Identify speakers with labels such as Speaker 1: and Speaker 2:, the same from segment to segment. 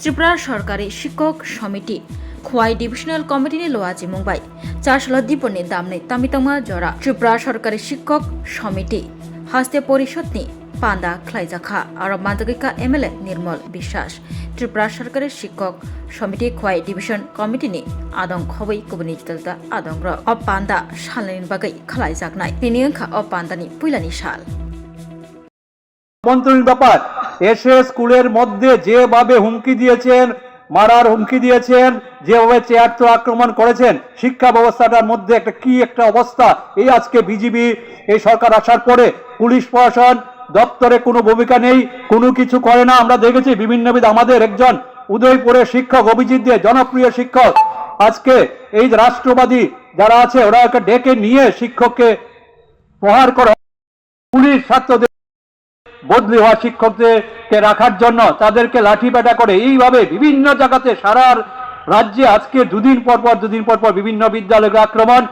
Speaker 1: त्रिपुरा सरकारि शिक्षक समिति खवाई डिविजनल कमिटिनि लोआजी मुंबाई 4 साल दिपनि दामनै तामितमा जरा त्रिपुरा सरकारि शिक्षक समिति हास्ते परिषदनि पांदा खलाइजाखा आरो मानजगिका एमएलए निर्मल विश्वास त्रिपुरा सरकारि शिक्षक समिति खवाई डिविजन कमिटिनि आदं खबै गुबुननि जलदा आदं र अ पांदा सालनि बागै खलाइजागनाय बेनि ओंखा अ पांदानि पुइलानि साल
Speaker 2: অভ্যন্তরীণ ব্যাপার এসে স্কুলের মধ্যে যেভাবে হুমকি দিয়েছেন, মারার হুমকি দিয়েছেন, যেভাবে চেয়ার তো আক্রমণ করেছেন, শিক্ষা ব্যবস্থাটার মধ্যে একটা অবস্থা। এই আজকে বিজেপি এই সরকার আসার পরে পুলিশ প্রশাসন দপ্তরে কোনো ভূমিকা নেই, কোনো কিছু করে না। আমরা দেখেছি বিভিন্নবিধ আমাদের একজন উদয়পুরের শিক্ষক অভিজিৎ দে জনপ্রিয় শিক্ষক আজকে এই রাষ্ট্রবাদী যারা আছে ওরা ডেকে নিয়ে শিক্ষককে প্রহার করা, পুলিশ ছাত্রদের বদলি হওয়া শিক্ষকদেরকে রাখার জন্য তাদেরকে লাঠিপেটা করে এইভাবে বিভিন্ন জায়গাতে সারা রাজ্যে আজকে দুদিন পর পর বিভিন্ন বিদ্যালয়ে আক্রমণ,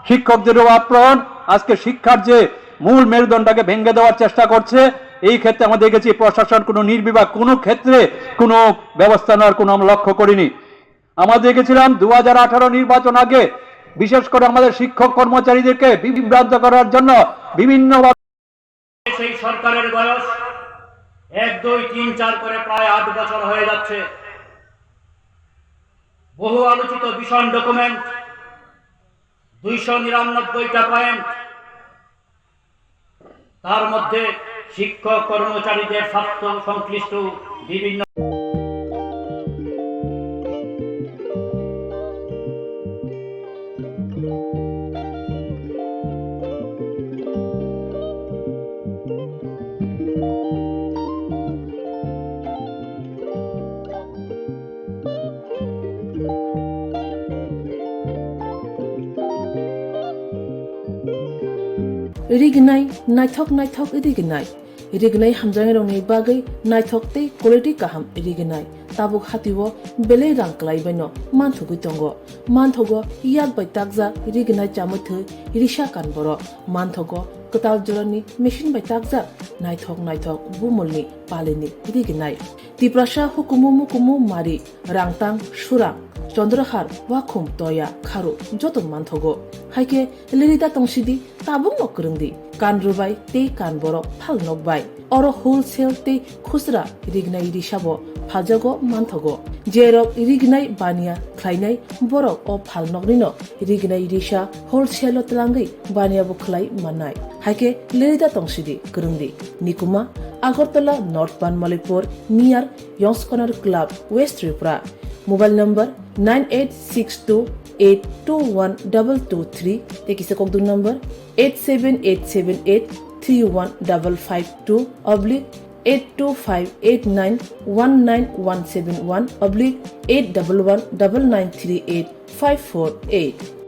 Speaker 2: শিক্ষকদেরও আক্রমণ। আজকে শিক্ষার যে মূল মেরুদণ্ডটাকে ভেঙে দেওয়ার চেষ্টা করছে। এই ক্ষেত্রে আমরা দেখেছি প্রশাসন কোনো নির্বিবাদ কোনো ক্ষেত্রে কোনো ব্যবস্থা নেওয়ার কোনো আমরা লক্ষ্য করিনি। আমরা দেখেছিলাম 2018 নির্বাচন আগে বিশেষ করে আমাদের শিক্ষক কর্মচারীদেরকে বিভ্রান্ত করার জন্য বিভিন্ন
Speaker 3: সেই সরকারের বয়স 1, 2, 3, 4 করে প্রায় 8 বছর হয়ে যাচ্ছে। বহু আলোচিত ভীষণ ডকুমেন্ট, 299টা পয়েন্ট, তার মধ্যে শিক্ষক কর্মচারীদের স্বার্থ সংশ্লিষ্ট বিভিন্ন
Speaker 4: रिगनाय नायथक रिगनाय हामजांगे रंनि बागै नायथकते क्वालिटी काहाम रिगनाय ताबुक हातिवो बेले रांक्लाइबायनो मानथुगै दंगो मानथगो याक बाय ताकजा रिगनाय चामथो रिसा कानबरो मानथगो कताल जरानि मेशिन बाय ताकजा नायथक बुमलनि पालेनि रिगनाय तिप्रासा हुकुमु मारि रांतां सुरा चंद्रहार वाखुम तया खारु जतन मानथगो हाइके लिरिदा तंसिदि ताबुक नकरंदि कानरुबाय ते कानबरो फाल नकबाय अर होलसेल ते खुसरा रिगनाय रिसाबो फाजगो मानथगो जेरक रिगनाय बानिया ख्लाइनाय बरक अ फाल नकनिनो रिगनाय रिसा होलसेल तलांगै बानियाबो ख्लाइ माननाय हाइके लिरिदा तंसिदि करंदि निकुमा Agartala north Banamalipur near young's corner club west Tripura mobile number 9862821223 tekisa kokdung number 8787153/82589191171/811993854 8